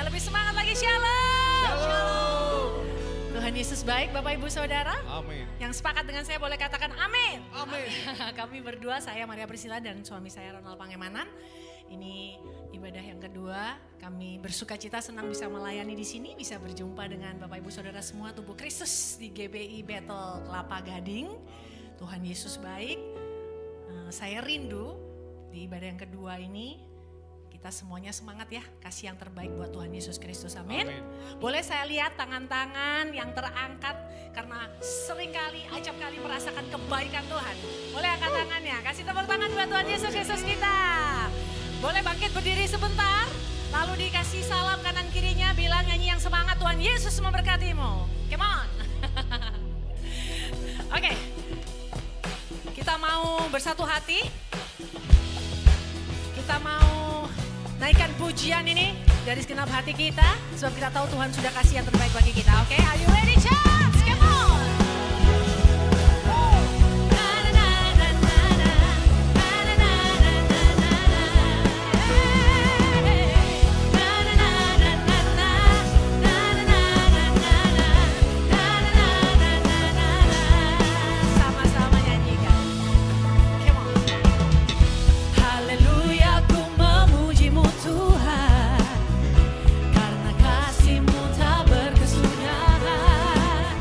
Yang lebih semangat lagi, Shalom. Shalom. Tuhan Yesus baik, Bapak Ibu Saudara. Amin. Yang sepakat dengan saya boleh katakan amin. Amin. Kami berdua, saya Maria Priscilla dan suami saya Ronald Pangemanan. Ini ibadah yang kedua. Kami bersuka cita senang bisa melayani di sini, bisa berjumpa dengan Bapak Ibu Saudara semua tubuh Kristus di GBI Battle Kelapa Gading. Tuhan Yesus baik. Saya rindu di ibadah yang kedua ini kita semuanya semangat ya, kasih yang terbaik buat Tuhan Yesus Kristus. Amin. Amin. Boleh saya lihat tangan-tangan yang terangkat karena seringkali, acap kali merasakan kebaikan Tuhan. Boleh angkat tangannya, kasih tepuk tangan buat Tuhan Yesus Kristus kita. Boleh bangkit berdiri sebentar, lalu dikasih salam kanan kirinya, bilang nyanyi yang semangat, Tuhan Yesus memberkatimu. Come on. Oke, kita mau bersatu hati. Kita mau naikkan pujian ini dari segenap hati kita, sebab kita tahu Tuhan sudah kasih yang terbaik bagi kita. Oke, are you ready, church? Come on. Sama-sama nyanyikan. Come on. Haleluya, ku memujimu Tuhan, karena kasih-Mu tak berkesudahan.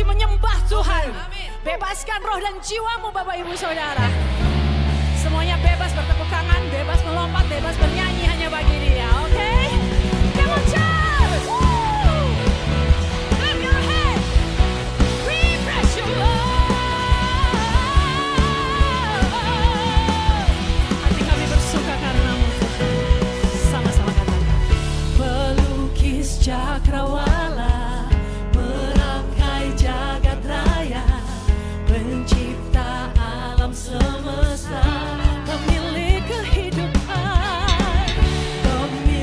menyembah Tuhan. Bebaskan roh dan jiwamu Bapak Ibu Saudara. Semuanya bebas bertepuk tangan, bebas melompat, bebas bernyanyi hanya bagi Dia, oke? Come on church! Woo! Clap your hands! Refresh your love. Hati kami bersuka karena-Mu. Sama-sama katakan. Pelukis cakrawala, merangkai jagat raya, pencipta alam semesta, pemilik kehidupan, pemilik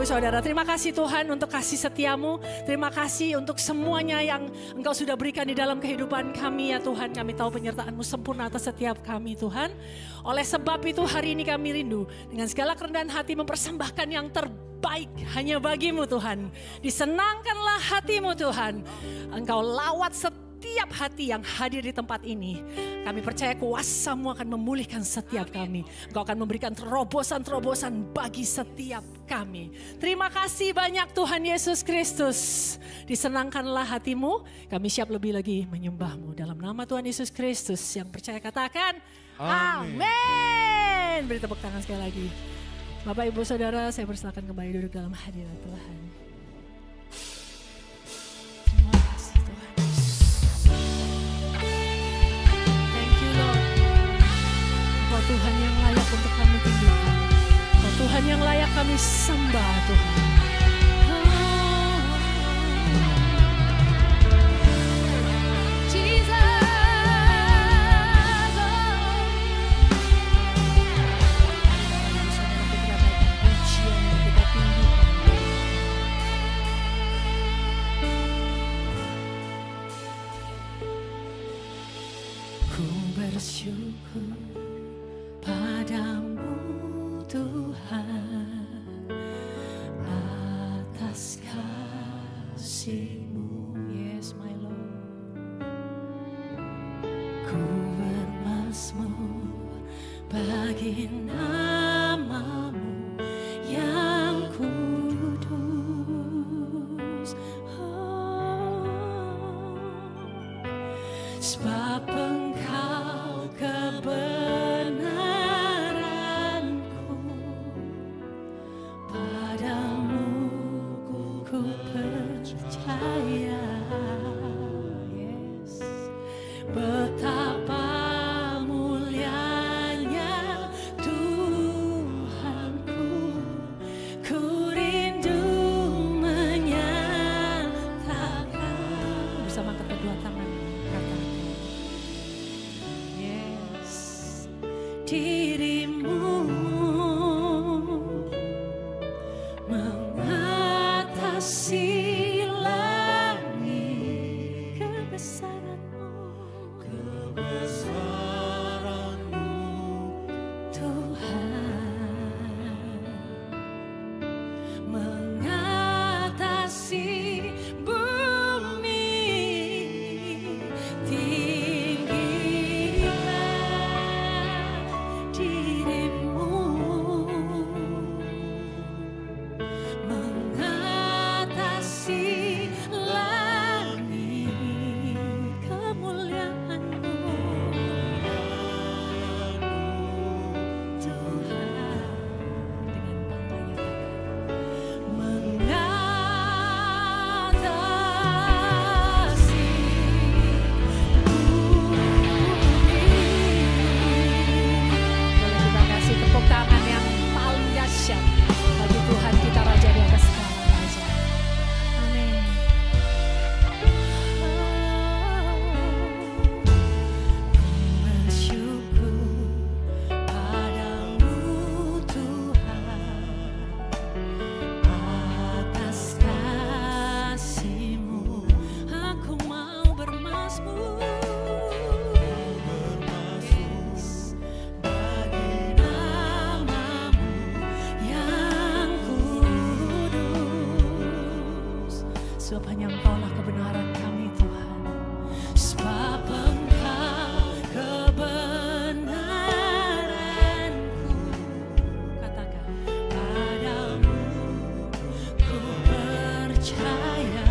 Saudara, terima kasih Tuhan untuk kasih setiamu. Terima kasih untuk semuanya yang Engkau sudah berikan di dalam kehidupan kami ya Tuhan. Kami tahu penyertaan-Mu sempurna atas setiap kami Tuhan. Oleh sebab itu hari ini kami rindu dengan segala kerendahan hati mempersembahkan yang terbaik hanya bagi-Mu Tuhan. Disenangkanlah hati-Mu Tuhan. Engkau lawat setiap hati yang hadir di tempat ini. Kami percaya kuasa-Mu akan memulihkan setiap kami. Engkau akan memberikan terobosan-terobosan bagi setiap kami. Terima kasih banyak Tuhan Yesus Kristus. Disenangkanlah hati-Mu. Kami siap lebih lagi menyembah-Mu. Dalam nama Tuhan Yesus Kristus yang percaya katakan amin. Beri tepuk tangan sekali lagi. Bapak Ibu Saudara, saya persilakan kembali duduk dalam hadirat Tuhan. Tuhan yang layak untuk kami tinggikan. Tuhan yang layak kami sembah Tuhan. Ku bersyukur padamu Tuhan atas kasih-Mu, yes my Lord. Ku bermazmur bagi nama-Mu yang kudus, sebab Engkau kebenaranku, padamu ku percaya. Yes. Betapa mulianya Tuhanku, ku rindu menyatakan. Bersama kedua tangan katakan, yes, diri-Mu mengatasi langit, kebesaran-Mu Tuhan, mengatasi bumi, tinggilah diri-Mu, mengatasi langit, kemuliaan-Mu Tuhan. Dengan bangganya mengatasi boleh kita kasih tepuk tangan yang paling dahsyat bagi Tuhan kita, Raja di atas segala raja. Amin. Bersyukur padamu Tuhan atas kasih-Mu. Aku mau bermazmur bagi nama-Mu yang kudus, sebab hanya Engkau-lah kebenaran kami Tuhan, sebab Engkau kebenaranku. Katakan, padamu ku percaya.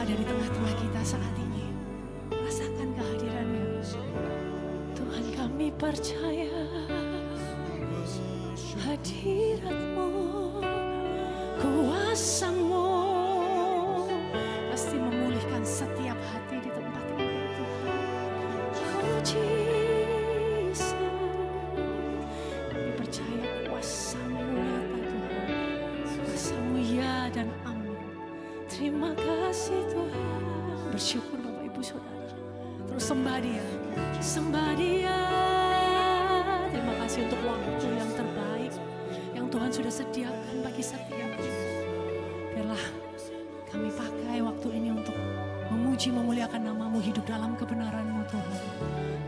ada di tengah-tengah kita saat ini. Rasakan kehadirannya. Tuhan, kami percaya hadirat-Mu, kuasa-Mu pasti memulihkan setiap hati di tempat ini, Tuhan. Oh Jesus, kami percaya kuasa-Mu nyata, Tuhan. Kuasa-Mu ya dan amin. Terima kasih Tuhan. Bersyukur Bapak Ibu Saudara. Terus sembah Dia, sembah Dia. Terima kasih untuk waktu yang terbaik yang Tuhan sudah sediakan bagi setiap kita. Biarlah kami pakai waktu ini untuk memuji, memuliakan nama-Mu, hidup dalam kebenaran-Mu Tuhan.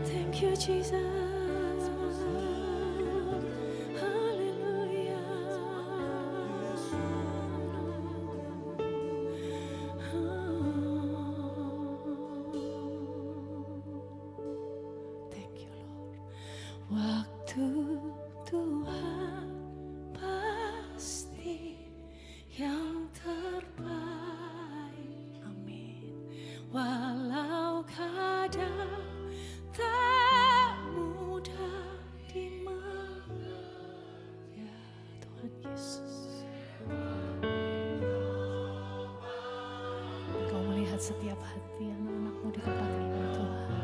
Thank you Jesus. Haleluya. Thank you Lord. Waktu Tuhan pasti yang terbaik. Amin. Walau kadang tak mudah dimengerti. Ya Tuhan Yesus, Engkau melihat setiap hati anak-anak-Mu di tempat ini Tuhan.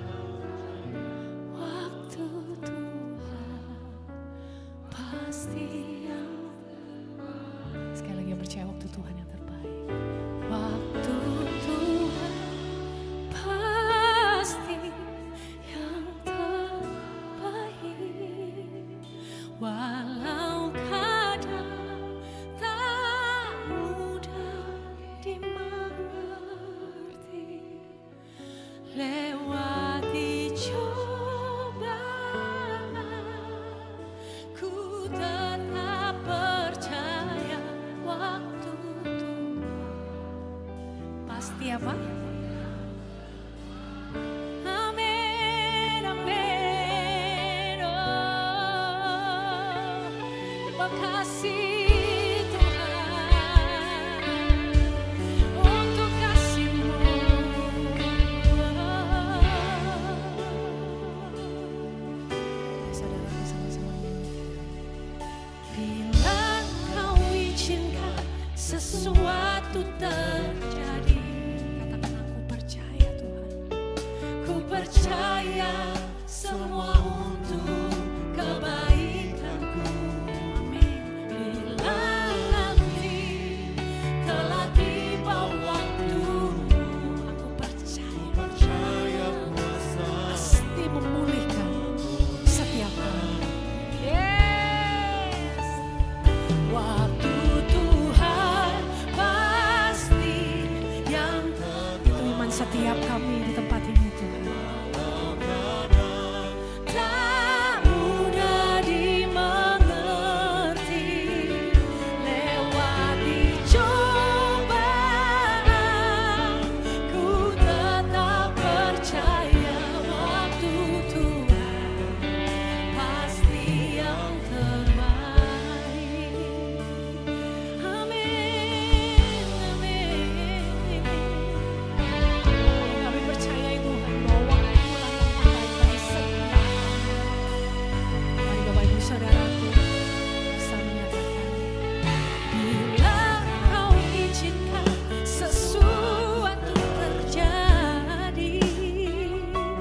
Waktu Tuhan pasti yang, sekali lagi percaya waktu Tuhan yang terbaik. Waktu Tuhan pasti yang terbaik. Walau kadang tak mudah dimengerti, lewati cobaan, ku tetap percaya waktu Tuhan pasti apa? Amin, amin. Oh, terima kasih Tuhan untuk kasih-Mu. Saudara bersama-sama. Bila Kau izinkan sesuatu terjadi, katakan aku percaya Tuhan. Ku percaya semua untuk kebaikanku. Amin. Bila nanti telah tiba waktumu, aku percaya pasti memulihkan setiap kami. Yes. Waktu Tuhan pasti yang, itu iman setiap kami di tempat ini Tuhan. Tak mudah dimengerti, lewati cobaan, ku tetap percaya waktu Tuhan pasti yang terbaik. Amin, amin. Kami percaya Tuhan bahwa waktu yang terbaik bagi setiap kami. Mari Bapak Ibu Saudaraku bisa menyatakan, bila Kau izinkan sesuatu terjadi,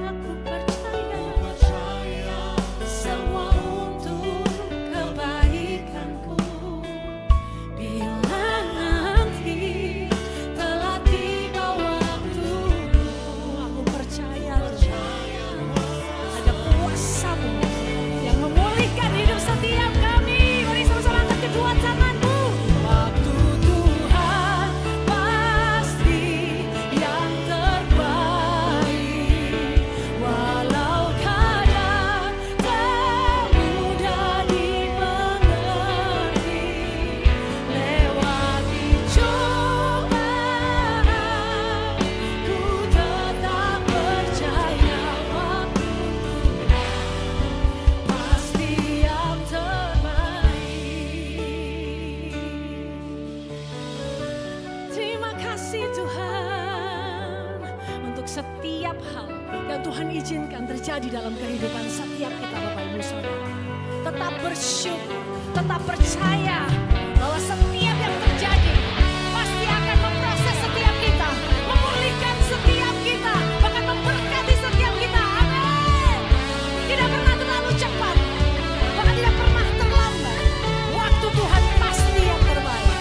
aku percaya semua untuk kebaikanku. Bila nanti telah tiba waktumu, aku percaya ada kuasa-Mu yang memulihkan hidup setiap di dalam kehidupan setiap kita Bapak Ibu Saudara. Tetap bersyukur, tetap percaya bahwa setiap yang terjadi pasti akan memproses setiap kita, memulihkan setiap kita, bahkan memberkati setiap kita. Amin. Tidak pernah terlalu cepat, bahkan tidak pernah terlambat. Waktu Tuhan pasti yang terbaik.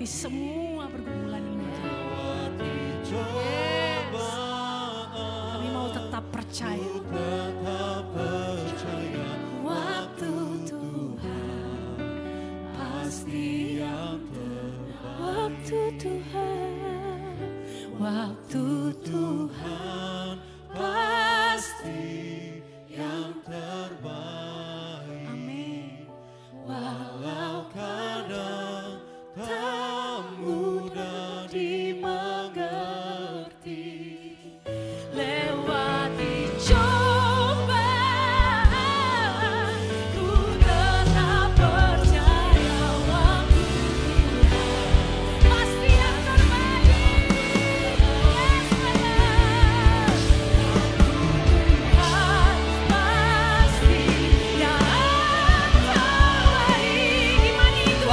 Semua pergumulan ini, yes. Kami mau tetap percaya. Waktu Tuhan pasti yang terbaik. Waktu Tuhan pasti yang terbaik. Amin. Walau kadang tak mudah dimengerti, lewati cobaan, ku tetap percaya waktu Tuhan pasti yang terbaik. Yes, Tuhan pasti yang terbaik. Imani itu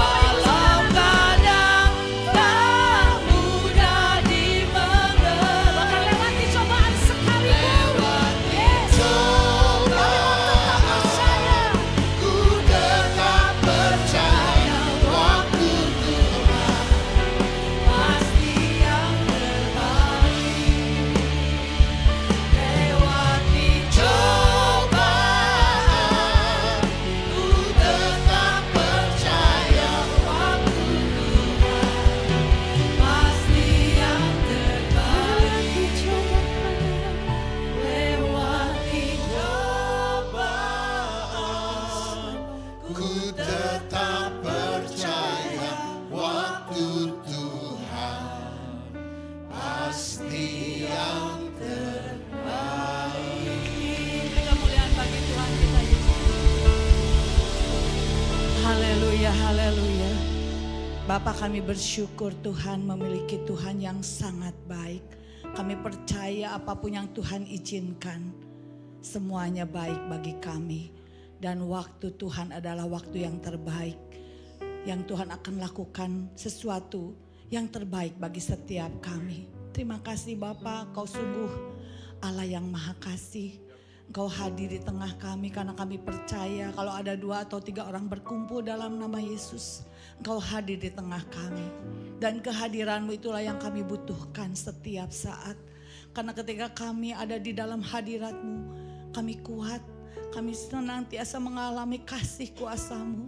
haleluya. Bapa, kami bersyukur Tuhan memiliki Tuhan yang sangat baik. Kami percaya apapun yang Tuhan izinkan, semuanya baik bagi kami. Dan waktu Tuhan adalah waktu yang terbaik. Yang Tuhan akan lakukan sesuatu yang terbaik bagi setiap kami. Terima kasih Bapa, Kau sungguh Allah yang maha kasih. Engkau hadir di tengah kami karena kami percaya kalau ada 2 atau 3 orang berkumpul dalam nama Yesus, Engkau hadir di tengah kami. Dan kehadiran-Mu itulah yang kami butuhkan setiap saat. Karena ketika kami ada di dalam hadirat-Mu, kami kuat, kami senantiasa mengalami kasih kuasa-Mu.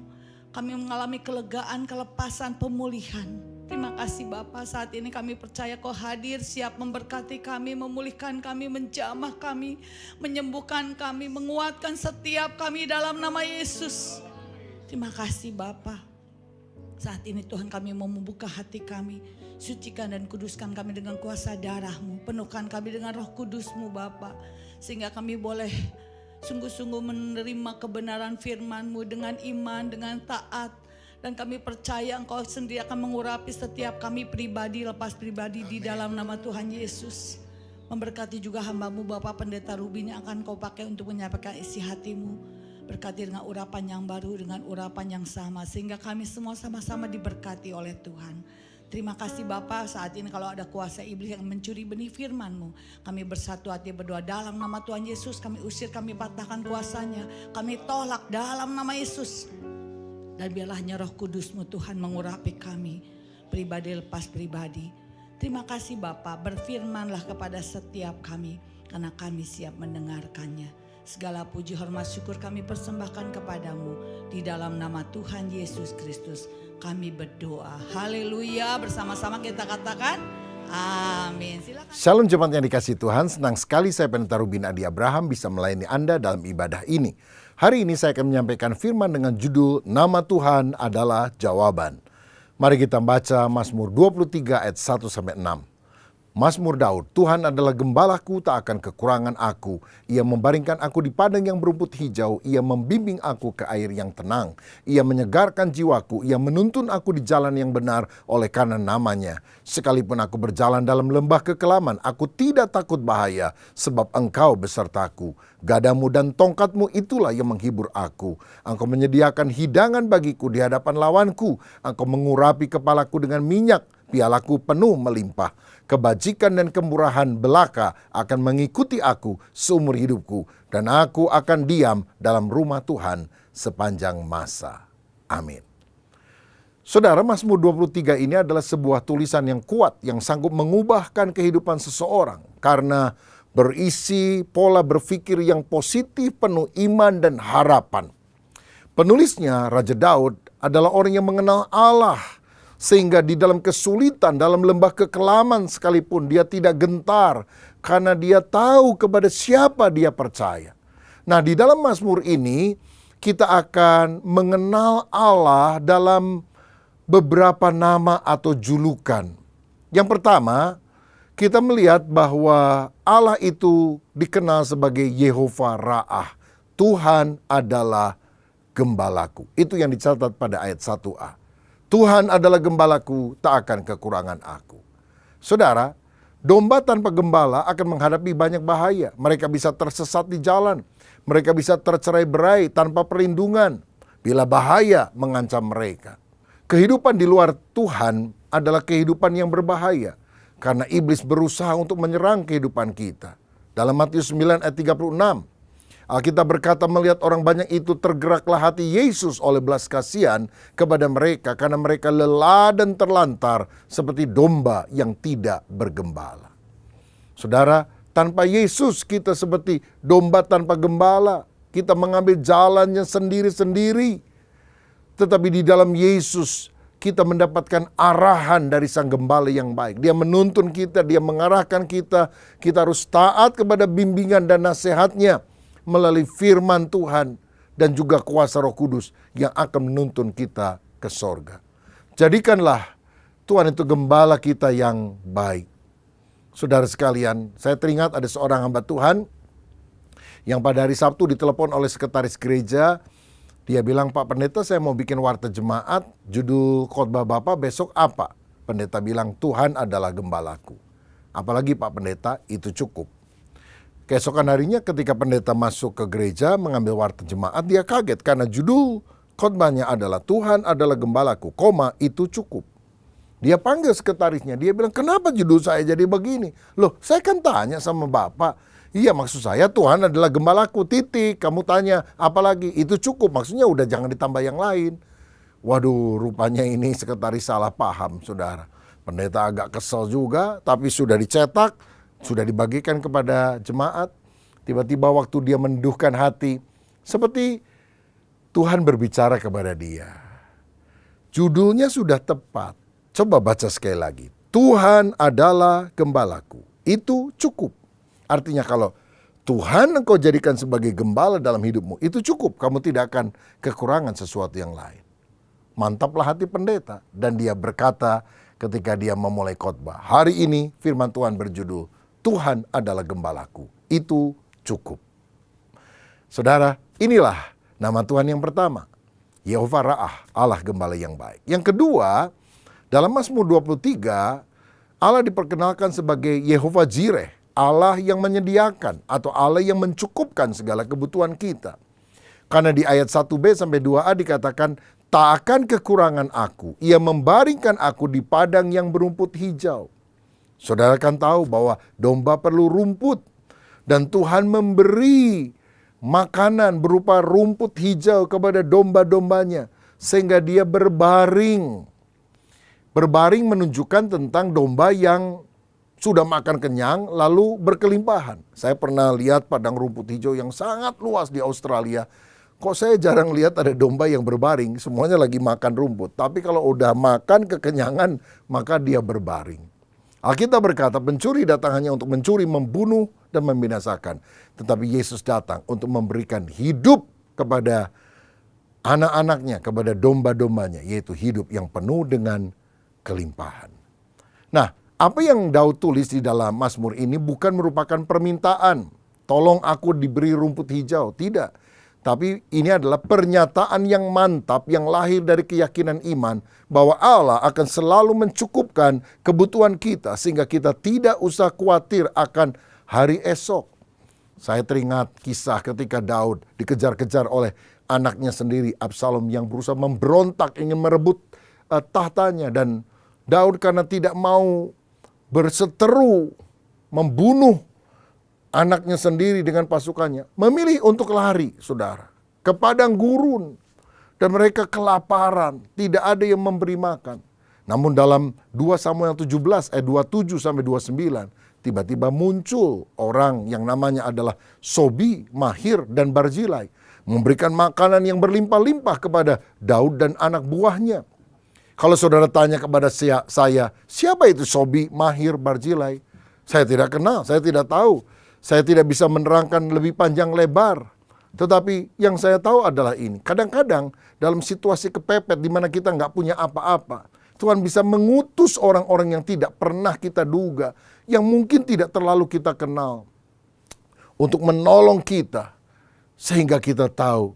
Kami mengalami kelegaan, kelepasan, pemulihan. Terima kasih Bapa, saat ini kami percaya Kau hadir siap memberkati kami, memulihkan kami, menjamah kami, menyembuhkan kami, menguatkan setiap kami dalam nama Yesus. Terima kasih Bapa. Saat ini Tuhan kami mau membuka hati kami, sucikan dan kuduskan kami dengan kuasa darah-Mu, penuhkan kami dengan Roh Kudus-Mu Bapa, sehingga kami boleh sungguh-sungguh menerima kebenaran firman-Mu dengan iman, dengan taat, Dan kami percaya Engkau sendiri akan mengurapi setiap kami pribadi, lepas pribadi di dalam nama Tuhan Yesus. Memberkati juga hamba-Mu Bapak Pendeta Rubin yang akan Kau pakai untuk menyampaikan isi hati-Mu. Berkati dengan urapan yang baru, dengan urapan yang sama, sehingga kami semua sama-sama diberkati oleh Tuhan. Terima kasih Bapak, saat ini kalau ada kuasa iblis yang mencuri benih firman-Mu, kami bersatu hati berdoa dalam nama Tuhan Yesus. Kami usir, kami patahkan kuasanya, kami tolak dalam nama Yesus. Dan biarlah hanya Roh Kudus-Mu Tuhan mengurapi kami, pribadi lepas pribadi. Terima kasih Bapak, berfirmanlah kepada setiap kami, karena kami siap mendengarkannya. Segala puji, hormat, syukur kami persembahkan kepadamu. Di dalam nama Tuhan Yesus Kristus kami berdoa. Haleluya. Bersama-sama kita katakan amin. Silakan. Shalom jemaat yang dikasihi Tuhan. Senang sekali saya Pendeta Rubin Adi Abraham bisa melayani Anda dalam ibadah ini. Hari ini saya akan menyampaikan firman dengan judul Nama Tuhan adalah Jawaban. Mari kita baca Mazmur 23 ayat 1-6. Mazmur Daud, Tuhan adalah gembalaku, tak akan kekurangan aku. Ia membaringkan aku di padang yang berumput hijau. Ia membimbing aku ke air yang tenang. Ia menyegarkan jiwaku. Ia menuntun aku di jalan yang benar oleh karena namanya. Sekalipun aku berjalan dalam lembah kekelaman, aku tidak takut bahaya, sebab Engkau besertaku. Gadamu dan tongkatmu itulah yang menghibur aku. Engkau menyediakan hidangan bagiku di hadapan lawanku. Engkau mengurapi kepalaku dengan minyak. Pialaku penuh melimpah. Kebajikan dan kemurahan belaka akan mengikuti aku seumur hidupku. Dan aku akan diam dalam rumah Tuhan sepanjang masa. Amin. Saudara, Mazmur 23 ini adalah sebuah tulisan yang kuat yang sanggup mengubahkan kehidupan seseorang. Karena berisi pola berpikir yang positif, penuh iman dan harapan. Penulisnya, Raja Daud, adalah orang yang mengenal Allah. Sehingga di dalam kesulitan, dalam lembah kekelaman sekalipun dia tidak gentar. Karena dia tahu kepada siapa dia percaya. Nah, di dalam Mazmur ini kita akan mengenal Allah dalam beberapa nama atau julukan. Yang pertama, kita melihat bahwa Allah itu dikenal sebagai Yehova Ra'ah. Tuhan adalah gembalaku. Itu yang dicatat pada ayat 1a. Tuhan adalah gembalaku, tak akan kekurangan aku. Saudara, domba tanpa gembala akan menghadapi banyak bahaya. Mereka bisa tersesat di jalan. Mereka bisa tercerai-berai tanpa perlindungan bila bahaya mengancam mereka. Kehidupan di luar Tuhan adalah kehidupan yang berbahaya. Karena iblis berusaha untuk menyerang kehidupan kita. Dalam Matius 9 ayat 36. Alkitab berkata melihat orang banyak itu tergeraklah hati Yesus oleh belas kasihan kepada mereka karena mereka lelah dan terlantar seperti domba yang tidak bergembala. Saudara, tanpa Yesus kita seperti domba tanpa gembala. Kita mengambil jalannya sendiri-sendiri. Tetapi di dalam Yesus kita mendapatkan arahan dari Sang Gembala yang baik. Dia menuntun kita, dia mengarahkan kita. Kita harus taat kepada bimbingan dan nasihatnya melalui firman Tuhan dan juga kuasa Roh Kudus yang akan menuntun kita ke sorga. Jadikanlah Tuhan itu gembala kita yang baik. Saudara sekalian, saya teringat ada seorang hamba Tuhan yang pada hari Sabtu ditelepon oleh sekretaris gereja. Dia bilang, Pak Pendeta, saya mau bikin warta jemaat, judul khotbah Bapak besok apa? Pendeta bilang, Tuhan adalah gembalaku. Apalagi Pak Pendeta, itu cukup. Keesokan harinya ketika pendeta masuk ke gereja mengambil warta jemaat, dia kaget karena judul khotbahnya adalah Tuhan adalah gembalaku, itu cukup. Dia panggil sekretarisnya, dia bilang, kenapa judul saya jadi begini? Loh, saya kan tanya sama Bapak. Iya, maksud saya Tuhan adalah gembalaku, titik. Kamu tanya, apalagi? Itu cukup, maksudnya udah jangan ditambah yang lain. Waduh, rupanya ini sekretaris salah paham, saudara. Pendeta agak kesel juga, tapi sudah dicetak, sudah dibagikan kepada jemaat. Tiba-tiba waktu dia menduhkan hati, seperti Tuhan berbicara kepada dia. Judulnya sudah tepat. Coba baca sekali lagi. Tuhan adalah gembalaku. Itu cukup. Artinya kalau Tuhan engkau jadikan sebagai gembala dalam hidupmu, itu cukup. Kamu tidak akan kekurangan sesuatu yang lain. Mantaplah hati pendeta. Dan dia berkata ketika dia memulai khotbah. Hari ini firman Tuhan berjudul, Tuhan adalah gembalaku. Itu cukup. Saudara, inilah nama Tuhan yang pertama. Yehova Ra'ah, Allah gembala yang baik. Yang kedua, dalam Mazmur 23, Allah diperkenalkan sebagai Yehova Jireh, Allah yang menyediakan atau Allah yang mencukupkan segala kebutuhan kita. Karena di ayat 1b sampai 2a dikatakan, tak akan kekurangan aku, ia membaringkan aku di padang yang berumput hijau. Saudara kan tahu bahwa domba perlu rumput, dan Tuhan memberi makanan berupa rumput hijau kepada domba-dombanya sehingga dia berbaring. Berbaring menunjukkan tentang domba yang sudah makan kenyang lalu berkelimpahan. Saya pernah lihat padang rumput hijau yang sangat luas di Australia. Kok saya jarang lihat ada domba yang berbaring, semuanya lagi makan rumput. Tapi kalau udah makan kekenyangan, maka dia berbaring. Alkitab berkata, pencuri datang hanya untuk mencuri, membunuh, dan membinasakan. Tetapi Yesus datang untuk memberikan hidup kepada anak-anaknya, kepada domba-dombanya, yaitu hidup yang penuh dengan kelimpahan. Nah, apa yang Daud tulis di dalam Mazmur ini bukan merupakan permintaan, tolong aku diberi rumput hijau, tidak. Tapi ini adalah pernyataan yang mantap yang lahir dari keyakinan iman bahwa Allah akan selalu mencukupkan kebutuhan kita sehingga kita tidak usah khawatir akan hari esok. Saya teringat kisah ketika Daud dikejar-kejar oleh anaknya sendiri Absalom yang berusaha memberontak ingin merebut tahtanya, dan Daud karena tidak mau berseteru membunuh anaknya sendiri dengan pasukannya, memilih untuk lari, saudara, ke padang gurun. Dan mereka kelaparan, tidak ada yang memberi makan. Namun dalam 2 Samuel 17 ayat 27 sampai 29, tiba-tiba muncul orang yang namanya adalah Sobi, Mahir, dan Barzilai, memberikan makanan yang berlimpah-limpah kepada Daud dan anak buahnya. Kalau saudara tanya kepada saya, siapa itu Sobi, Mahir, Barzilai? Saya tidak kenal, saya tidak tahu. Saya tidak bisa menerangkan lebih panjang lebar. Tetapi yang saya tahu adalah ini. Kadang-kadang dalam situasi kepepet di mana kita nggak punya apa-apa, Tuhan bisa mengutus orang-orang yang tidak pernah kita duga, yang mungkin tidak terlalu kita kenal, untuk menolong kita. Sehingga kita tahu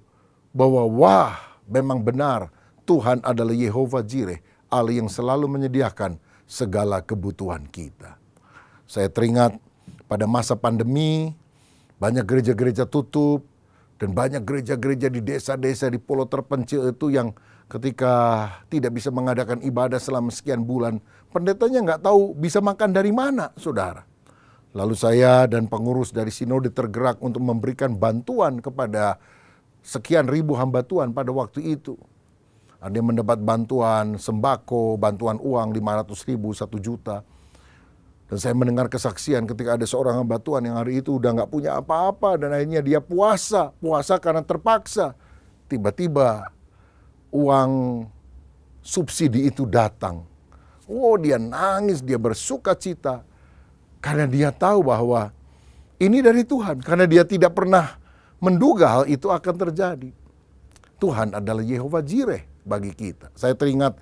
bahwa wah, memang benar Tuhan adalah Yehova Jireh, Allah yang selalu menyediakan segala kebutuhan kita. Saya teringat pada masa pandemi, banyak gereja-gereja tutup, dan banyak gereja-gereja di desa-desa di pulau terpencil itu yang ketika tidak bisa mengadakan ibadah selama sekian bulan, pendetanya nggak tahu bisa makan dari mana, saudara. Lalu saya dan pengurus dari sinode tergerak untuk memberikan bantuan kepada sekian ribu hamba Tuhan pada waktu itu. Ada yang mendapat bantuan sembako, bantuan uang 500.000, 1 juta. Dan saya mendengar kesaksian ketika ada seorang hamba Tuhan yang hari itu udah nggak punya apa-apa dan akhirnya dia puasa karena terpaksa. Tiba-tiba uang subsidi itu datang. Oh, dia nangis, dia bersuka cita karena dia tahu bahwa ini dari Tuhan, karena dia tidak pernah menduga hal itu akan terjadi. Tuhan adalah Yehova Jireh bagi kita. Saya teringat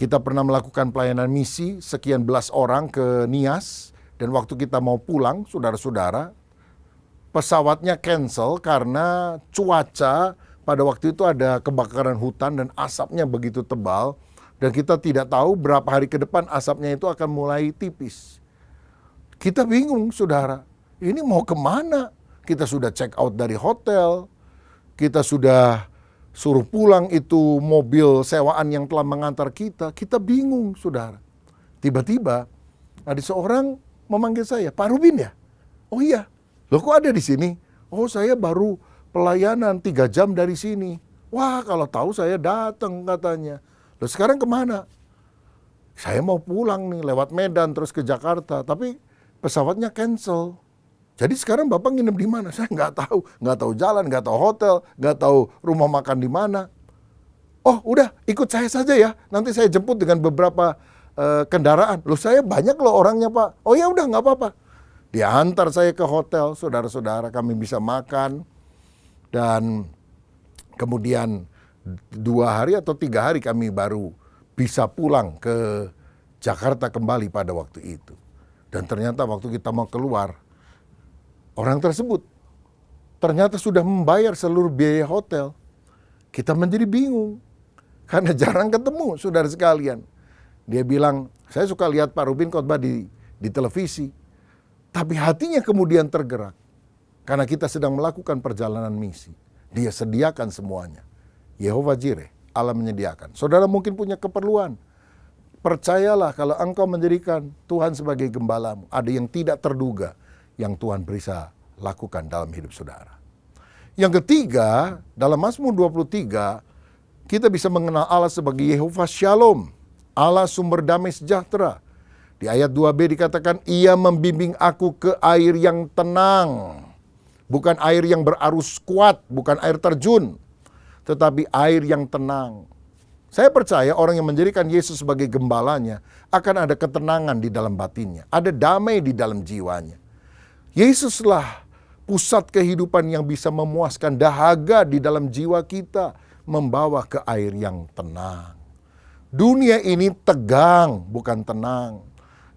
kita pernah melakukan pelayanan misi sekian belas orang ke Nias, dan waktu kita mau pulang, saudara-saudara, pesawatnya cancel karena cuaca pada waktu itu ada kebakaran hutan dan asapnya begitu tebal, dan kita tidak tahu berapa hari ke depan asapnya itu akan mulai tipis. Kita bingung, saudara, ini mau kemana? Kita sudah check out dari hotel, kita sudah suruh pulang itu mobil sewaan yang telah mengantar kita bingung, saudara. Tiba-tiba ada seorang memanggil saya, Pak Rubin ya? Oh iya, loh kok ada di sini? Oh, saya baru pelayanan 3 jam dari sini. Wah, kalau tahu saya datang, katanya. Loh sekarang kemana? Saya mau pulang nih lewat Medan terus ke Jakarta, tapi pesawatnya cancel. Jadi sekarang Bapak nginep di mana? Saya nggak tahu jalan, nggak tahu hotel, nggak tahu rumah makan di mana. Oh udah, ikut saya saja ya, nanti saya jemput dengan beberapa kendaraan. Loh saya banyak loh orangnya Pak. Oh ya udah nggak apa-apa. Dia antar saya ke hotel, saudara-saudara, kami bisa makan. Dan kemudian 2 hari atau 3 hari kami baru bisa pulang ke Jakarta kembali pada waktu itu. Dan ternyata waktu kita mau keluar, orang tersebut ternyata sudah membayar seluruh biaya hotel. Kita menjadi bingung karena jarang ketemu, saudara sekalian. Dia bilang, saya suka lihat Pak Rubin khotbah di televisi, tapi hatinya kemudian tergerak karena kita sedang melakukan perjalanan misi. Dia sediakan semuanya. Yehova Jireh, Allah menyediakan. Saudara mungkin punya keperluan. Percayalah kalau engkau menjadikan Tuhan sebagai gembalamu, ada yang tidak terduga yang Tuhan bisa lakukan dalam hidup saudara. Yang ketiga, dalam Mazmur 23, kita bisa mengenal Allah sebagai Yehova Shalom, Allah sumber damai sejahtera. Di ayat 2b dikatakan, Ia membimbing aku ke air yang tenang. Bukan air yang berarus kuat, bukan air terjun, tetapi air yang tenang. Saya percaya orang yang menjadikan Yesus sebagai gembalanya akan ada ketenangan di dalam batinnya, ada damai di dalam jiwanya. Yesuslah pusat kehidupan yang bisa memuaskan dahaga di dalam jiwa kita, membawa ke air yang tenang. Dunia ini tegang, bukan tenang.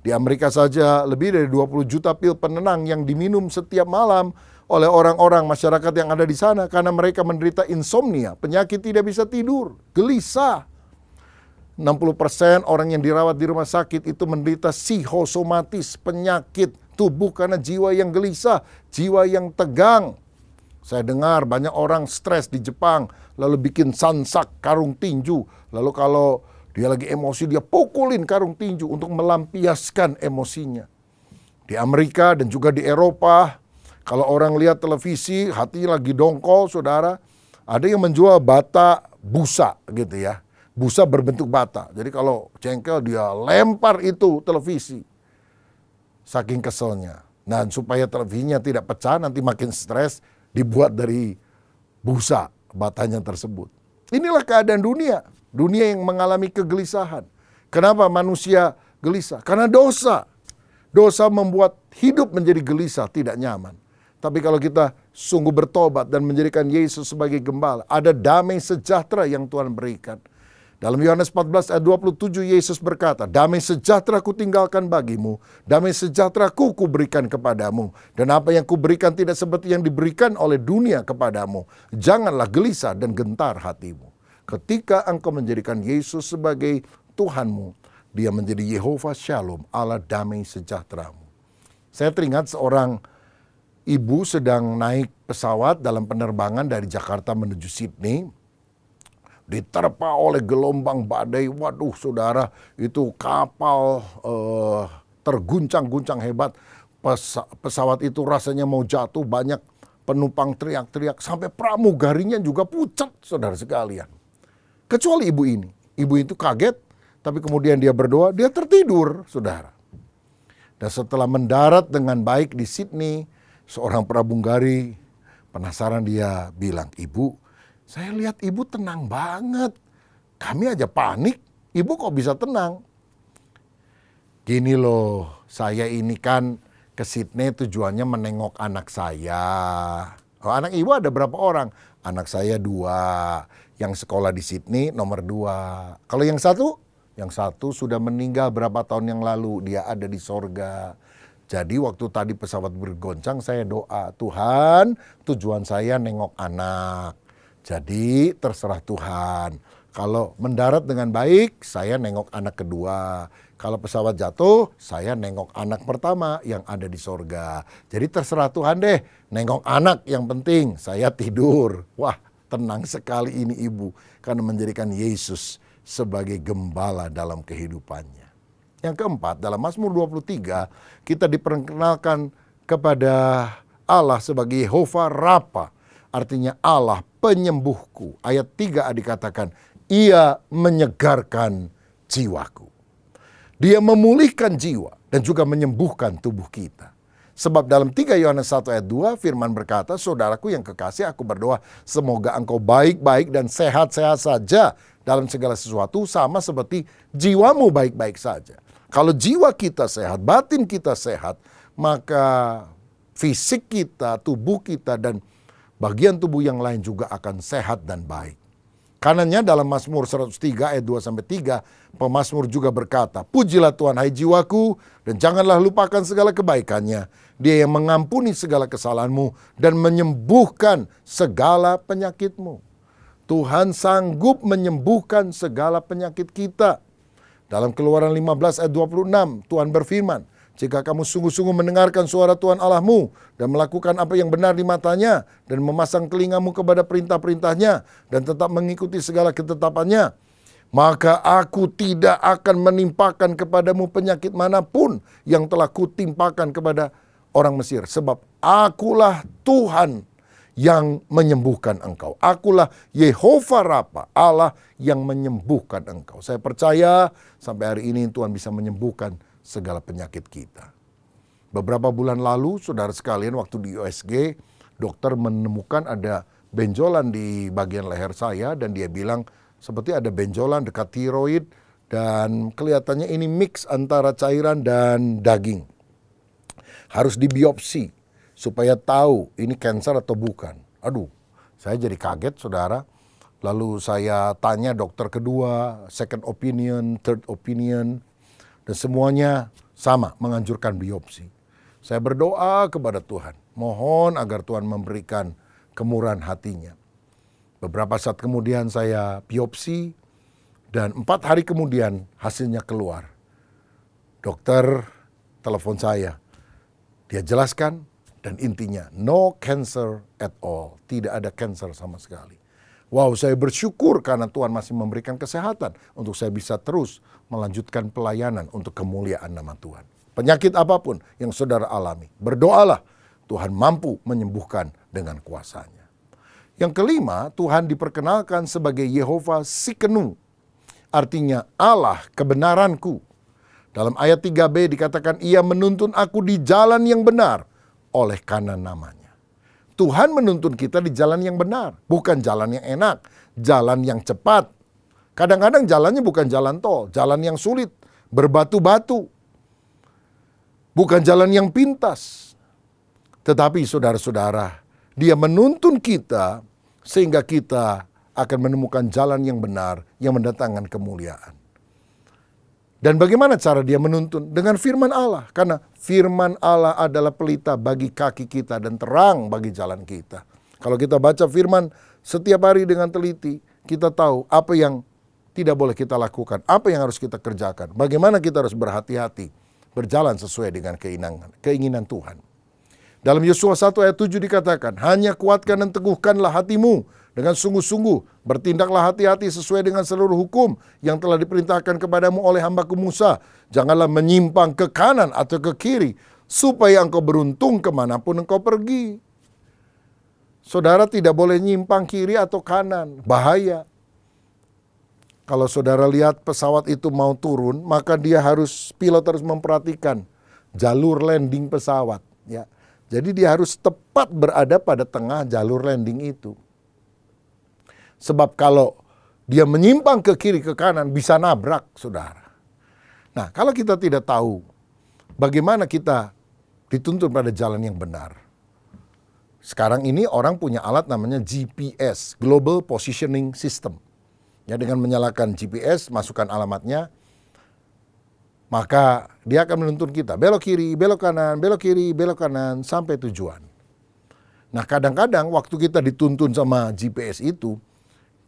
Di Amerika saja lebih dari 20 juta pil penenang yang diminum setiap malam oleh orang-orang masyarakat yang ada di sana karena mereka menderita insomnia, penyakit tidak bisa tidur, gelisah. 60% orang yang dirawat di rumah sakit itu menderita psikosomatis, penyakit tubuh karena jiwa yang gelisah, jiwa yang tegang. Saya dengar banyak orang stres di Jepang, lalu bikin sansak karung tinju. Lalu kalau dia lagi emosi, dia pukulin karung tinju untuk melampiaskan emosinya. Di Amerika dan juga di Eropa, kalau orang lihat televisi, hati lagi dongkol, saudara, ada yang menjual bata busa gitu ya. Busa berbentuk bata. Jadi kalau jengkel dia lempar itu televisi. Saking keselnya. Nah, supaya televisinya tidak pecah, nanti makin stres, dibuat dari busa batanya tersebut. Inilah keadaan dunia. Dunia yang mengalami kegelisahan. Kenapa manusia gelisah? Karena dosa. Dosa membuat hidup menjadi gelisah, tidak nyaman. Tapi kalau kita sungguh bertobat dan menjadikan Yesus sebagai gembala, ada damai sejahtera yang Tuhan berikan. Dalam Yohanes 14 ayat 27 Yesus berkata, damai sejahtera ku tinggalkan bagimu, damai sejahtera ku berikan kepadamu. Dan apa yang ku berikan tidak seperti yang diberikan oleh dunia kepadamu. Janganlah gelisah dan gentar hatimu. Ketika engkau menjadikan Yesus sebagai Tuhanmu, Dia menjadi Yehova Shalom, Allah damai sejahteramu. Saya teringat seorang ibu sedang naik pesawat dalam penerbangan dari Jakarta menuju Sydney. Diterpa oleh gelombang badai. Waduh saudara, itu kapal terguncang-guncang hebat. Pesawat itu rasanya mau jatuh, banyak penumpang teriak-teriak. Sampai pramugarinya juga pucat, saudara sekalian. Kecuali ibu ini. Ibu itu kaget, tapi kemudian dia berdoa, dia tertidur, saudara. Dan setelah mendarat dengan baik di Sydney, seorang pramugari penasaran, dia bilang, Ibu, saya lihat ibu tenang banget. Kami aja panik. Ibu kok bisa tenang? Gini loh, saya ini kan ke Sydney tujuannya menengok anak saya. Oh, anak ibu ada berapa orang? Anak saya 2. Yang sekolah di Sydney nomor 2. Kalau yang satu? Yang satu sudah meninggal berapa tahun yang lalu. Dia ada di sorga. Jadi waktu tadi pesawat bergoncang saya doa, Tuhan tujuan saya nengok anak. Jadi terserah Tuhan. Kalau mendarat dengan baik, saya nengok anak kedua. Kalau pesawat jatuh, saya nengok anak pertama yang ada di sorga. Jadi terserah Tuhan deh, nengok anak yang penting, saya tidur. Wah, tenang sekali ini ibu, karena menjadikan Yesus sebagai gembala dalam kehidupannya. Yang keempat, dalam Mazmur 23, kita diperkenalkan kepada Allah sebagai Yehova Rafa. Artinya Allah penyembuhku. Ayat 3 dikatakan, Ia menyegarkan jiwaku. Dia memulihkan jiwa dan juga menyembuhkan tubuh kita. Sebab dalam 3 Yohanes 1 ayat 2 firman berkata, saudaraku yang kekasih, aku berdoa semoga engkau baik-baik dan sehat-sehat saja dalam segala sesuatu, sama seperti jiwamu baik-baik saja. Kalau jiwa kita sehat, batin kita sehat, maka fisik kita, tubuh kita, dan bagian tubuh yang lain juga akan sehat dan baik. Kanannya dalam Mazmur 103 ayat 2-3, pemazmur juga berkata, pujilah Tuhan hai jiwaku, dan janganlah lupakan segala kebaikannya. Dia yang mengampuni segala kesalahanmu dan menyembuhkan segala penyakitmu. Tuhan sanggup menyembuhkan segala penyakit kita. Dalam Keluaran 15 ayat 26, Tuhan berfirman, jika kamu sungguh-sungguh mendengarkan suara Tuhan Allahmu dan melakukan apa yang benar di matanya dan memasang telingamu kepada perintah-perintahnya dan tetap mengikuti segala ketetapannya, maka aku tidak akan menimpakan kepadamu penyakit manapun yang telah kutimpakan kepada orang Mesir. Sebab akulah Tuhan yang menyembuhkan engkau. Akulah Yehova Rafa, Allah yang menyembuhkan engkau. Saya percaya sampai hari ini Tuhan bisa menyembuhkan segala penyakit kita. Beberapa bulan lalu, saudara sekalian, waktu di USG, dokter menemukan ada benjolan di bagian leher saya dan dia bilang seperti ada benjolan dekat tiroid dan kelihatannya ini mix antara cairan dan daging. Harus dibiopsi supaya tahu ini kanker atau bukan. Aduh, saya jadi kaget, saudara. Lalu saya tanya dokter kedua, second opinion, third opinion, dan semuanya sama, menganjurkan biopsi. Saya berdoa kepada Tuhan, mohon agar Tuhan memberikan kemurahan hatinya. Beberapa saat kemudian saya biopsi, dan 4 hari kemudian hasilnya keluar. Dokter telepon saya, dia jelaskan, dan intinya, no cancer at all. Tidak ada cancer sama sekali. Wow, saya bersyukur karena Tuhan masih memberikan kesehatan untuk saya bisa terus melanjutkan pelayanan untuk kemuliaan nama Tuhan. Penyakit apapun yang saudara alami, berdoalah. Tuhan mampu menyembuhkan dengan kuasa-Nya. Yang kelima, Tuhan diperkenalkan sebagai Yehova Sikenu. Artinya Allah kebenaranku. Dalam ayat 3b dikatakan, ia menuntun aku di jalan yang benar oleh karena namanya. Tuhan menuntun kita di jalan yang benar, bukan jalan yang enak, jalan yang cepat. Kadang-kadang jalannya bukan jalan tol, jalan yang sulit, berbatu-batu. Bukan jalan yang pintas. Tetapi saudara-saudara, dia menuntun kita sehingga kita akan menemukan jalan yang benar yang mendatangkan kemuliaan. Dan bagaimana cara dia menuntun? Dengan firman Allah. Karena firman Allah adalah pelita bagi kaki kita dan terang bagi jalan kita. Kalau kita baca firman setiap hari dengan teliti, kita tahu apa yang tidak boleh kita lakukan, apa yang harus kita kerjakan, bagaimana kita harus berhati-hati, berjalan sesuai dengan keinginan Tuhan. Dalam Yosua 1 ayat 7 dikatakan, hanya kuatkan dan teguhkanlah hatimu dengan sungguh-sungguh, bertindaklah hati-hati sesuai dengan seluruh hukum yang telah diperintahkan kepadamu oleh hambaku Musa. Janganlah menyimpang ke kanan atau ke kiri, supaya engkau beruntung kemanapun engkau pergi. Saudara tidak boleh nyimpang kiri atau kanan, bahaya. Kalau saudara lihat pesawat itu mau turun, maka pilot harus memperhatikan jalur landing pesawat. Ya. Jadi dia harus tepat berada pada tengah jalur landing itu. Sebab kalau dia menyimpang ke kiri ke kanan bisa nabrak, saudara. Nah, kalau kita tidak tahu bagaimana kita dituntun pada jalan yang benar. Sekarang ini orang punya alat namanya GPS, Global Positioning System. Ya, dengan menyalakan GPS, masukkan alamatnya, maka dia akan menuntun kita belok kiri, belok kanan, belok kiri, belok kanan sampai tujuan. Nah, kadang-kadang waktu kita dituntun sama GPS itu,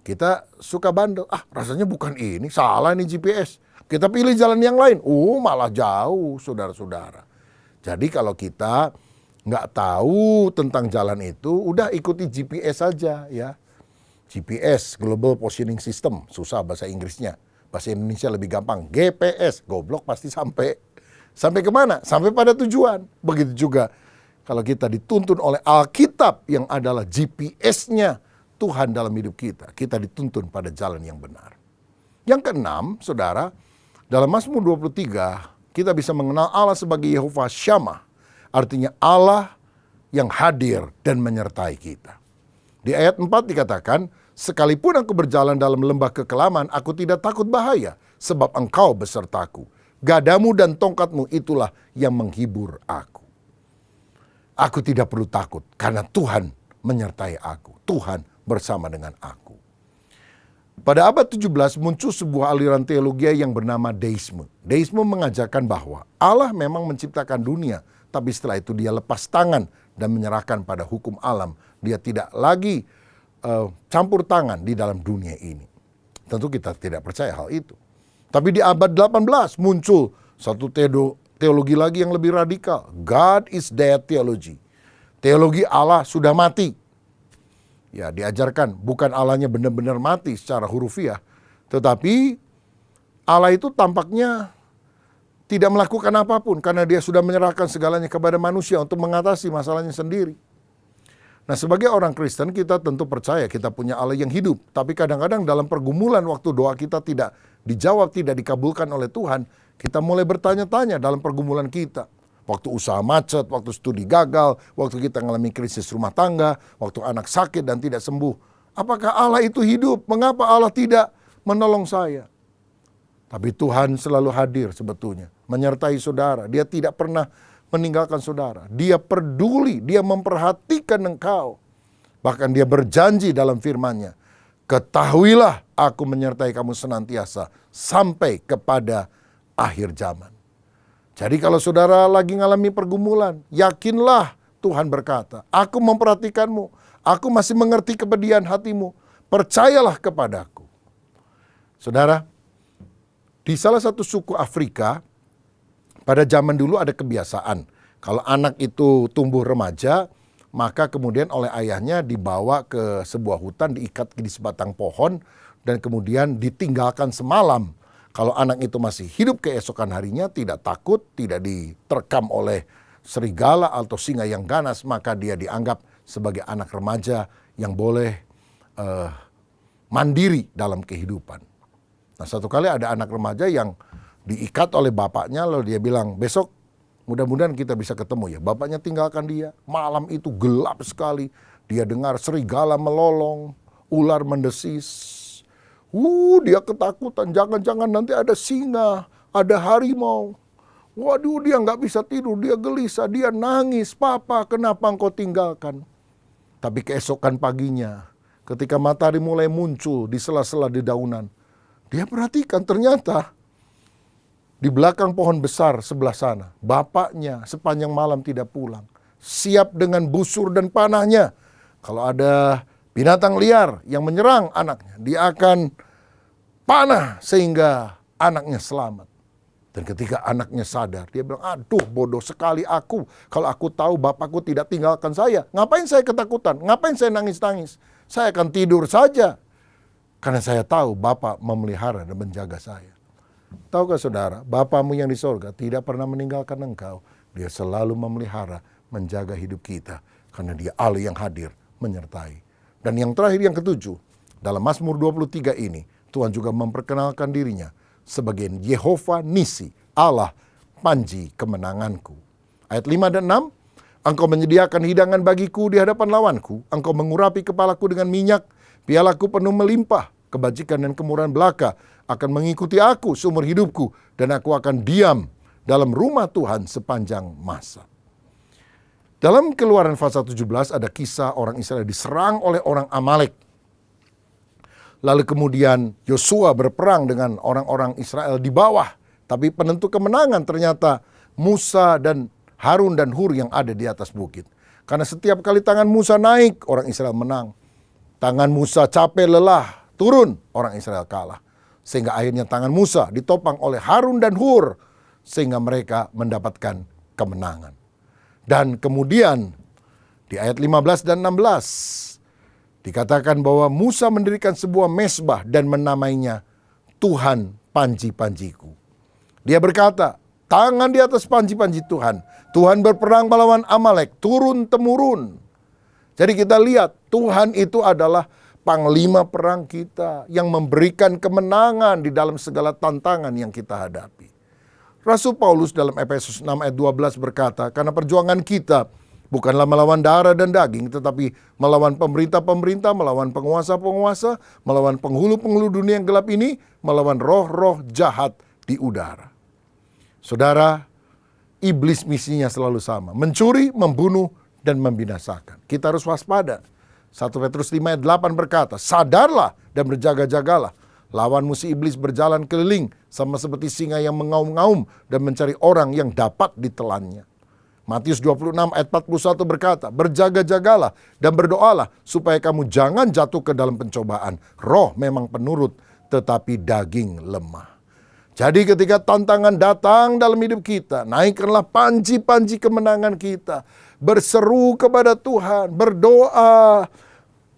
kita suka bandel, rasanya bukan ini, salah ini GPS. Kita pilih jalan yang lain, malah jauh saudara-saudara. Jadi kalau kita nggak tahu tentang jalan itu, udah ikuti GPS saja ya. GPS, Global Positioning System, susah bahasa Inggrisnya. Bahasa Indonesia lebih gampang, GPS, goblok pasti sampai. Sampai kemana? Sampai pada tujuan. Begitu juga kalau kita dituntun oleh Alkitab yang adalah GPS-nya Tuhan dalam hidup kita. Kita dituntun pada jalan yang benar. Yang keenam, saudara, dalam Mazmur 23, kita bisa mengenal Allah sebagai Yehova Shammah. Artinya Allah yang hadir dan menyertai kita. Di ayat 4 dikatakan, sekalipun aku berjalan dalam lembah kekelaman, aku tidak takut bahaya, sebab engkau besertaku. Gadamu dan tongkatmu itulah yang menghibur aku. Aku tidak perlu takut, karena Tuhan menyertai aku. Tuhan bersama dengan aku. Pada abad 17 muncul sebuah aliran teologi yang bernama Deisme. Deisme mengajarkan bahwa Allah memang menciptakan dunia, tapi setelah itu dia lepas tangan dan menyerahkan pada hukum alam. Dia tidak lagi campur tangan di dalam dunia ini. Tentu kita tidak percaya hal itu. Tapi di abad 18 muncul satu teologi lagi yang lebih radikal. God is dead theology. Teologi Allah sudah mati. Ya, diajarkan bukan Allahnya benar-benar mati secara hurufiah, tetapi Allah itu tampaknya tidak melakukan apapun karena dia sudah menyerahkan segalanya kepada manusia untuk mengatasi masalahnya sendiri. Nah, sebagai orang Kristen kita tentu percaya kita punya Allah yang hidup. Tapi kadang-kadang dalam pergumulan waktu doa kita tidak dijawab, tidak dikabulkan oleh Tuhan, kita mulai bertanya-tanya dalam pergumulan kita. Waktu usaha macet, waktu studi gagal, waktu kita mengalami krisis rumah tangga, waktu anak sakit dan tidak sembuh. Apakah Allah itu hidup? Mengapa Allah tidak menolong saya? Tapi Tuhan selalu hadir sebetulnya, menyertai saudara. Dia tidak pernah meninggalkan saudara. Dia peduli, dia memperhatikan engkau. Bahkan dia berjanji dalam firman-Nya, ketahuilah aku menyertai kamu senantiasa sampai kepada akhir zaman. Jadi kalau saudara lagi ngalami pergumulan, yakinlah Tuhan berkata, aku memperhatikanmu, aku masih mengerti kepedihan hatimu, percayalah kepadaku. Saudara, di salah satu suku Afrika, pada zaman dulu ada kebiasaan, kalau anak itu tumbuh remaja, maka kemudian oleh ayahnya dibawa ke sebuah hutan, diikat di sebatang pohon, dan kemudian ditinggalkan semalam. Kalau anak itu masih hidup keesokan harinya, tidak takut, tidak diterkam oleh serigala atau singa yang ganas, maka dia dianggap sebagai anak remaja yang boleh mandiri dalam kehidupan. Nah, satu kali ada anak remaja yang diikat oleh bapaknya, lalu dia bilang, besok mudah-mudahan kita bisa ketemu ya. Bapaknya tinggalkan dia, malam itu gelap sekali, dia dengar serigala melolong, ular mendesis. Dia ketakutan, jangan-jangan nanti ada singa, ada harimau. Waduh, dia nggak bisa tidur, dia gelisah, dia nangis. Papa, kenapa engkau tinggalkan? Tapi keesokan paginya, ketika matahari mulai muncul di sela-sela dedaunan, dia perhatikan ternyata di belakang pohon besar sebelah sana, bapaknya sepanjang malam tidak pulang. Siap dengan busur dan panahnya. Kalau ada binatang liar yang menyerang anaknya, dia akan panah sehingga anaknya selamat. Dan ketika anaknya sadar, dia bilang, aduh bodoh sekali aku. Kalau aku tahu bapakku tidak tinggalkan saya, ngapain saya ketakutan? Ngapain saya nangis-nangis? Saya akan tidur saja. Karena saya tahu bapak memelihara dan menjaga saya. Tahukah saudara, Bapamu yang di sorga tidak pernah meninggalkan engkau. Dia selalu memelihara, menjaga hidup kita. Karena dia Allah yang hadir, menyertai. Dan yang terakhir, yang ketujuh, dalam Mazmur 23 ini, Tuhan juga memperkenalkan dirinya sebagai Yehova Nisi, Allah panji kemenanganku. Ayat 5 dan 6, engkau menyediakan hidangan bagiku di hadapan lawanku, engkau mengurapi kepalaku dengan minyak, pialaku penuh melimpah, kebajikan dan kemurahan belaka akan mengikuti aku seumur hidupku, dan aku akan diam dalam rumah Tuhan sepanjang masa. Dalam Keluaran pasal 17 ada kisah orang Israel diserang oleh orang Amalek. Lalu kemudian Yosua berperang dengan orang-orang Israel di bawah. Tapi penentu kemenangan ternyata Musa dan Harun dan Hur yang ada di atas bukit. Karena setiap kali tangan Musa naik, orang Israel menang. Tangan Musa capek lelah, turun, orang Israel kalah. Sehingga akhirnya tangan Musa ditopang oleh Harun dan Hur. Sehingga mereka mendapatkan kemenangan. Dan kemudian di ayat 15 dan 16 dikatakan bahwa Musa mendirikan sebuah mezbah dan menamainya Tuhan panji-panjiku. Dia berkata, tangan di atas panji-panji Tuhan. Tuhan berperang melawan Amalek turun-temurun. Jadi kita lihat Tuhan itu adalah panglima perang kita yang memberikan kemenangan di dalam segala tantangan yang kita hadapi. Rasul Paulus dalam Efesus 6 ayat 12 berkata, karena perjuangan kita bukanlah melawan darah dan daging, tetapi melawan pemerintah-pemerintah, melawan penguasa-penguasa, melawan penghulu-penghulu dunia yang gelap ini, melawan roh-roh jahat di udara. Saudara, iblis misinya selalu sama, mencuri, membunuh, dan membinasakan. Kita harus waspada. 1 Petrus 5 ayat 8 berkata, sadarlah dan berjaga-jagalah. Lawanmu si iblis berjalan keliling sama seperti singa yang mengaum-ngaum dan mencari orang yang dapat ditelannya. Matius 26 ayat 41 berkata, berjaga-jagalah dan berdoalah supaya kamu jangan jatuh ke dalam pencobaan. Roh memang penurut, tetapi daging lemah. Jadi ketika tantangan datang dalam hidup kita, naikkanlah panji-panji kemenangan kita. Berseru kepada Tuhan, berdoa,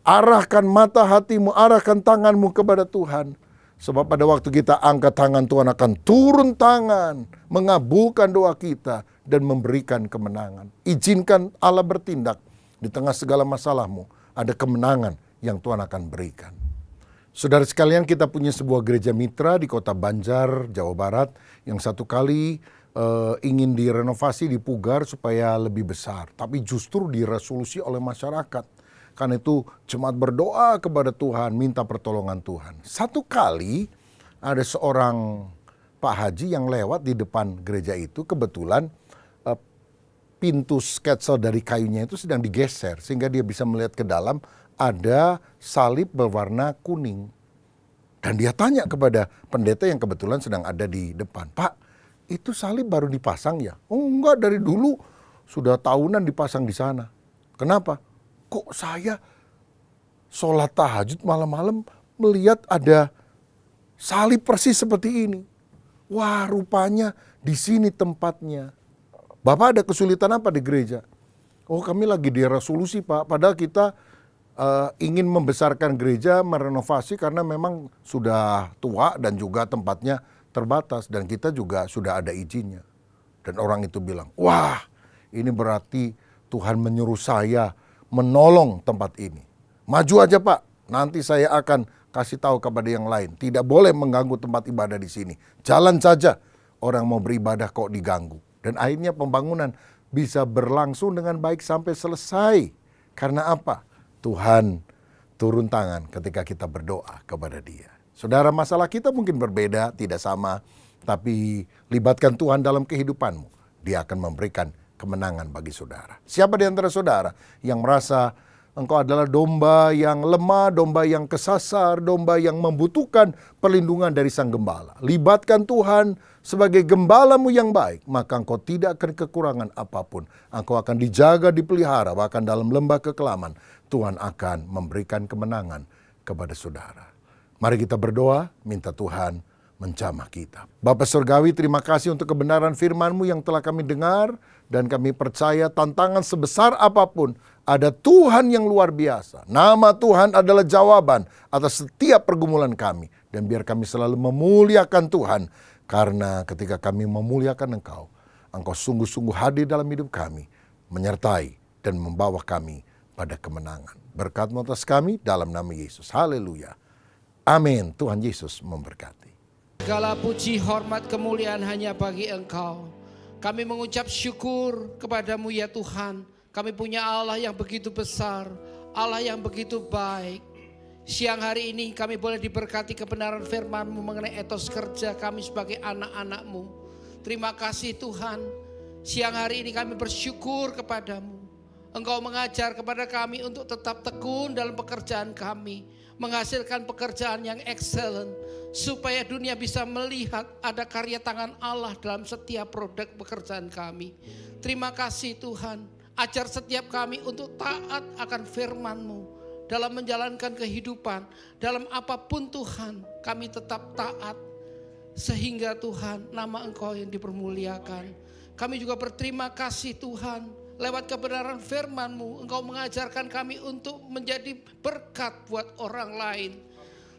arahkan mata hatimu, arahkan tanganmu kepada Tuhan. Sebab pada waktu kita angkat tangan, Tuhan akan turun tangan, mengabulkan doa kita dan memberikan kemenangan. Izinkan Allah bertindak di tengah segala masalahmu. Ada kemenangan yang Tuhan akan berikan. Saudara sekalian, kita punya sebuah gereja mitra di kota Banjar, Jawa Barat, yang satu kali ingin direnovasi, dipugar supaya lebih besar. Tapi justru diresolusi oleh masyarakat. Karena itu jemaat berdoa kepada Tuhan, minta pertolongan Tuhan. Satu kali ada seorang Pak Haji yang lewat di depan gereja itu, kebetulan pintu sketsel dari kayunya itu sedang digeser. Sehingga dia bisa melihat ke dalam, ada salib berwarna kuning. Dan dia tanya kepada pendeta yang kebetulan sedang ada di depan, Pak, itu salib baru dipasang ya? Oh enggak, dari dulu sudah tahunan dipasang di sana. Kenapa? Kok saya sholat tahajud malam-malam melihat ada salib persis seperti ini? Wah, rupanya di sini tempatnya. Bapak ada kesulitan apa di gereja? Oh, kami lagi di resolusi, Pak. Padahal kita ingin membesarkan gereja, merenovasi karena memang sudah tua dan juga tempatnya terbatas. Dan kita juga sudah ada izinnya. Dan orang itu bilang, wah, ini berarti Tuhan menyuruh saya menolong tempat ini. Maju aja, Pak, nanti saya akan kasih tahu kepada yang lain. Tidak boleh mengganggu tempat ibadah di sini. Jalan saja, orang mau beribadah kok diganggu. Dan akhirnya pembangunan bisa berlangsung dengan baik sampai selesai. Karena apa? Tuhan turun tangan ketika kita berdoa kepada Dia. Saudara, masalah kita mungkin berbeda, tidak sama. Tapi libatkan Tuhan dalam kehidupanmu. Dia akan memberikan kemenangan bagi saudara. Siapa di antara saudara yang merasa engkau adalah domba yang lemah, domba yang kesasar, domba yang membutuhkan perlindungan dari Sang Gembala? Libatkan Tuhan sebagai gembalamu yang baik, maka engkau tidak akan kekurangan apapun. Engkau akan dijaga, dipelihara, bahkan dalam lembah kekelaman Tuhan akan memberikan kemenangan kepada saudara. Mari kita berdoa, minta Tuhan menjamah kita. Bapa Surgawi, terima kasih untuk kebenaran firman-Mu yang telah kami dengar. Dan kami percaya tantangan sebesar apapun, ada Tuhan yang luar biasa. Nama Tuhan adalah jawaban atas setiap pergumulan kami. Dan biar kami selalu memuliakan Tuhan. Karena ketika kami memuliakan Engkau, Engkau sungguh-sungguh hadir dalam hidup kami. Menyertai dan membawa kami pada kemenangan. Berkat-Mu atas kami dalam nama Yesus. Haleluya. Amin. Tuhan Yesus memberkati. Segala puji, hormat, kemuliaan hanya bagi Engkau. Kami mengucap syukur kepadamu ya Tuhan. Kami punya Allah yang begitu besar, Allah yang begitu baik. Siang hari ini kami boleh diberkati kebenaran firman-Mu mengenai etos kerja kami sebagai anak-anak-Mu. Terima kasih Tuhan. Siang hari ini kami bersyukur kepadamu. Engkau mengajar kepada kami untuk tetap tekun dalam pekerjaan kami. Menghasilkan pekerjaan yang excellent. Supaya dunia bisa melihat ada karya tangan Allah dalam setiap produk pekerjaan kami. Terima kasih Tuhan. Ajar setiap kami untuk taat akan firman-Mu. Dalam menjalankan kehidupan. Dalam apapun Tuhan kami tetap taat. Sehingga Tuhan nama Engkau yang dipermuliakan. Kami juga berterima kasih Tuhan. Lewat kebenaran firman-Mu, Engkau mengajarkan kami untuk menjadi berkat buat orang lain.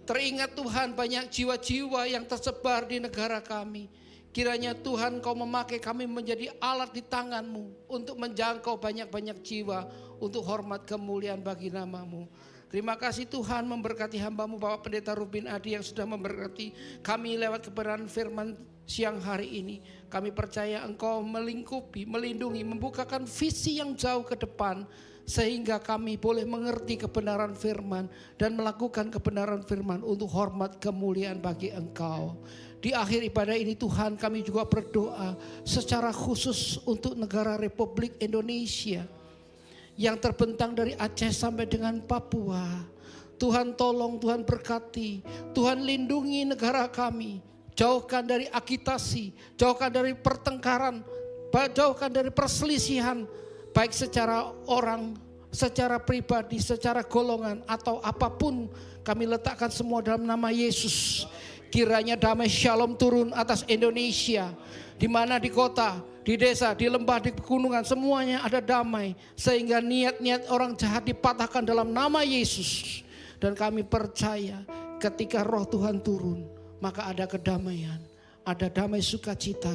Teringat Tuhan banyak jiwa-jiwa yang tersebar di negara kami. Kiranya Tuhan Engkau memakai kami menjadi alat di tangan-Mu untuk menjangkau banyak-banyak jiwa untuk hormat kemuliaan bagi nama-Mu. Terima kasih Tuhan memberkati hamba-Mu Bapak Pendeta Rubin Adi yang sudah memberkati kami lewat kebenaran firman siang hari ini. Kami percaya Engkau melingkupi, melindungi, membukakan visi yang jauh ke depan. Sehingga kami boleh mengerti kebenaran firman dan melakukan kebenaran firman untuk hormat kemuliaan bagi Engkau. Di akhir ibadah ini Tuhan kami juga berdoa secara khusus untuk negara Republik Indonesia. Yang terbentang dari Aceh sampai dengan Papua. Tuhan tolong, Tuhan berkati, Tuhan lindungi negara kami. Jauhkan dari agitasi, jauhkan dari pertengkaran, jauhkan dari perselisihan, baik secara orang, secara pribadi, secara golongan, atau apapun. Kami letakkan semua dalam nama Yesus. Kiranya damai shalom turun atas Indonesia, di mana di kota, di desa, di lembah, di pegunungan, semuanya ada damai. Sehingga niat-niat orang jahat dipatahkan dalam nama Yesus. Dan kami percaya ketika roh Tuhan turun, maka ada kedamaian, ada damai sukacita.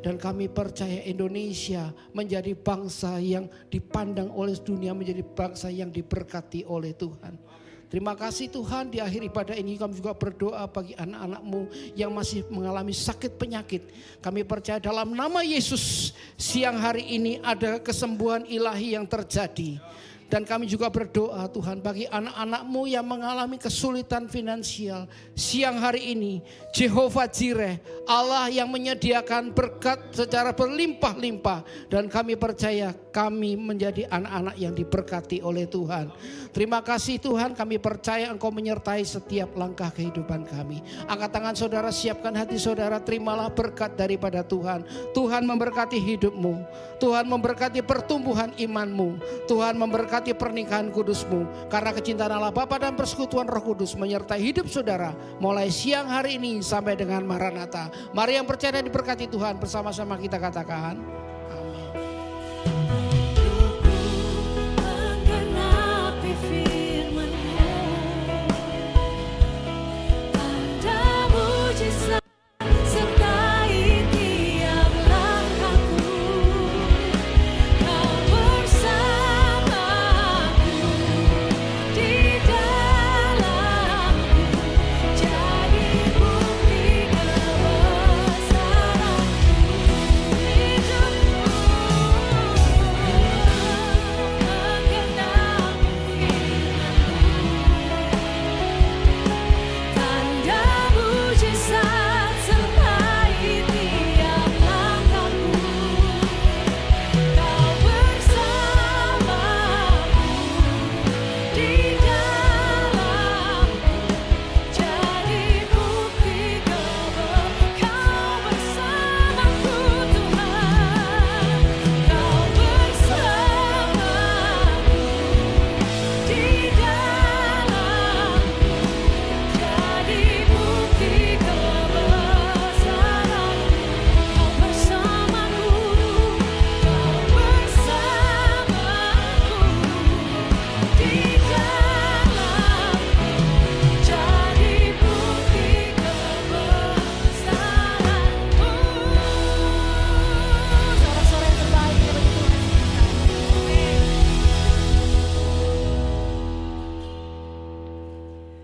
Dan kami percaya Indonesia menjadi bangsa yang dipandang oleh dunia, menjadi bangsa yang diberkati oleh Tuhan. Terima kasih Tuhan, di akhir ibadah ini kami juga berdoa bagi anak-anak-Mu yang masih mengalami sakit penyakit. Kami percaya dalam nama Yesus, siang hari ini ada kesembuhan ilahi yang terjadi. Dan kami juga berdoa Tuhan bagi anak-anak-Mu yang mengalami kesulitan finansial. Siang hari ini Jehovah Jireh, Allah yang menyediakan berkat secara berlimpah-limpah. Dan kami percaya kami menjadi anak-anak yang diberkati oleh Tuhan. Terima kasih Tuhan, kami percaya Engkau menyertai setiap langkah kehidupan kami. Angkat tangan saudara, siapkan hati saudara, terimalah berkat daripada Tuhan. Tuhan memberkati hidupmu, Tuhan memberkati pertumbuhan imanmu, Tuhan memberkati pernikahan kudusmu. Karena kecintaan Allah Bapa dan persekutuan Roh Kudus menyertai hidup saudara mulai siang hari ini sampai dengan Maranatha. Mari yang percaya dan diberkati Tuhan bersama-sama kita katakan amin.